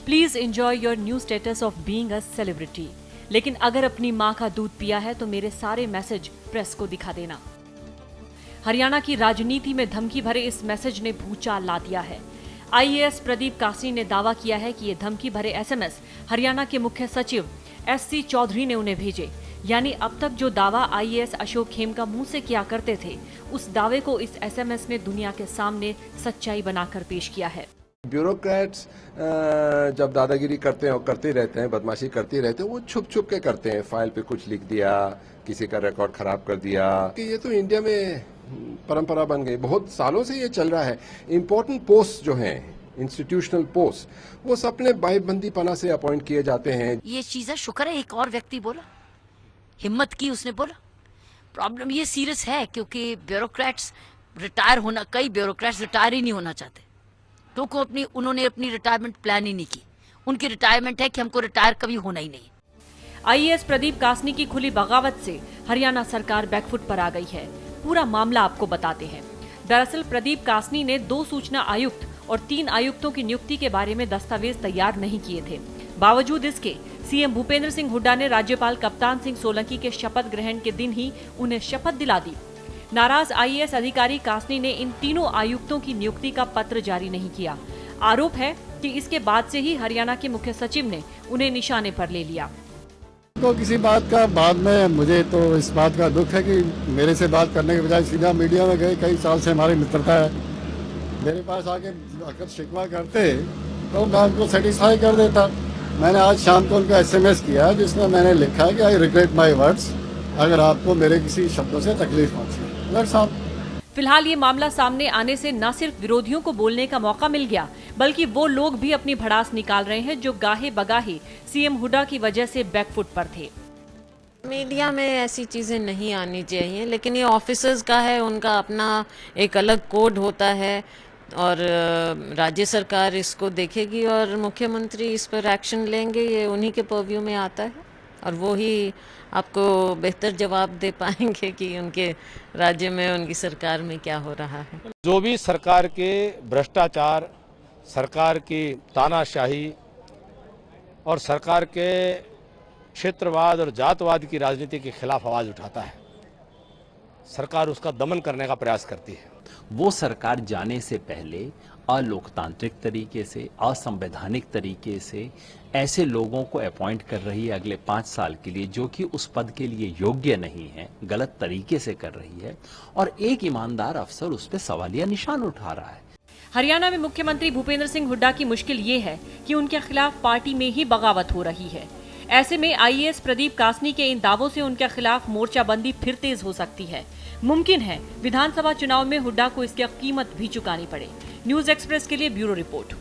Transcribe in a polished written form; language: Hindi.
Please enjoy your new status of being a celebrity, लेकिन अगर अपनी माँ का दूध पिया है तो मेरे सारे मैसेज प्रेस को दिखा देना। हरियाणा की राजनीति में धमकी भरे इस मैसेज ने भूचाल ला दिया है। आईएएस प्रदीप कासनी ने दावा किया है कि ये धमकी भरे एसएमएस हरियाणा के मुख्य सचिव एससी चौधरी ने उन्हें भेजे। यानी अब तक जो दावा आईएएस अशोक खेमका मुंह से किया करते थे, उस दावे को इस एसएमएस ने दुनिया के सामने सच्चाई बनाकर पेश किया है। ब्यूरोक्रेट्स जब दादागिरी करते हैं और करते रहते हैं, बदमाशी करते रहते हैं, वो छुप छुप के करते हैं। फाइल पे कुछ लिख दिया, किसी का रिकॉर्ड खराब कर दिया। कि ये तो इंडिया में परंपरा बन गई, बहुत सालों से ये चल रहा है। इम्पोर्टेंट पोस्ट जो हैं, इंस्टीट्यूशनल पोस्ट, वो सबने बाईबंदी पना से अपॉइंट किए जाते हैं। ये चीज है, शुक्र है एक और व्यक्ति बोला, हिम्मत की, उसने बोला। प्रॉब्लम ये सीरियस है क्योंकि ब्यूरोक्रेट्स रिटायर होना, कई ब्यूरोक्रेट्स रिटायर ही नहीं होना चाहते, क्योंकि उन्होंने अपनी रिटायरमेंट प्लान ही नहीं की। उनकी रिटायरमेंट है कि हमको रिटायर कभी होना ही नहीं। आईएएस प्रदीप कासनी की खुली बगावत से हरियाणा सरकार बैकफुट पर आ गई है। पूरा मामला आपको बताते हैं। दरअसल प्रदीप कासनी ने 2 सूचना आयुक्त और 3 आयुक्तों की नियुक्ति के बारे में दस्तावेज तैयार नहीं किए थे। बावजूद इसके सीएम भूपेंद्र सिंह हुड्डा ने राज्यपाल कप्तान सिंह सोलंकी के शपथ ग्रहण के दिन ही उन्हें शपथ दिला दी। नाराज आईएएस अधिकारी कासनी ने इन तीनों आयुक्तों की नियुक्ति का पत्र जारी नहीं किया। आरोप है कि इसके बाद से ही हरियाणा के मुख्य सचिव ने उन्हें निशाने पर ले लिया। तो किसी बात का बाद में मुझे तो इस बात का दुख है कि मेरे से बात करने के बजाय सीधा मीडिया में गए। कई साल से हमारी मित्रता है, मेरे पास आके अगर शिकवा करते तो मैं उनको सेटिस्फाई कर देता। मैंने आज शाम को उनको एसएमएस किया जिसमें मैंने लिखा है कि आई रिग्रेट माई वर्ड्स, अगर आपको मेरे किसी शब्दों से तकलीफ पहुंची। फिलहाल ये मामला सामने आने से न सिर्फ विरोधियों को बोलने का मौका मिल गया, बल्कि वो लोग भी अपनी भड़ास निकाल रहे हैं जो गाहे बगाहे सीएम हुड्डा की वजह से बैकफुट पर थे। मीडिया में ऐसी चीज़ें नहीं आनी चाहिए, लेकिन ये ऑफिसर्स का है, उनका अपना एक अलग कोड होता है और राज्य सरकार इसको देखेगी और मुख्यमंत्री इस पर एक्शन लेंगे। ये उन्हीं के पर्व्यू में आता है और वो ही आपको बेहतर जवाब दे पाएंगे कि उनके राज्य में, उनकी सरकार में क्या हो रहा है। जो भी सरकार के भ्रष्टाचार, सरकार की तानाशाही और सरकार के क्षेत्रवाद और जातवाद की राजनीति के खिलाफ आवाज उठाता है, सरकार उसका दमन करने का प्रयास करती है। वो सरकार जाने से पहले अलोकतांत्रिक तरीके से, असंवैधानिक तरीके से ऐसे लोगों को अपॉइंट कर रही है अगले 5 साल के लिए, जो कि उस पद के लिए योग्य नहीं है, गलत तरीके से कर रही है और एक ईमानदार अफसर उस पर सवालिया निशान उठा रहा है। हरियाणा में मुख्यमंत्री भूपेंद्र सिंह हुड्डा की मुश्किल ये है कि उनके खिलाफ पार्टी में ही बगावत हो रही है। ऐसे में आईएएस प्रदीप कासनी के इन दावों से उनके खिलाफ मोर्चाबंदी फिर तेज हो सकती है। मुमकिन है विधानसभा चुनाव में हुड्डा को इसकी कीमत भी चुकानी पड़े। न्यूज़ एक्सप्रेस के लिए ब्यूरो रिपोर्ट।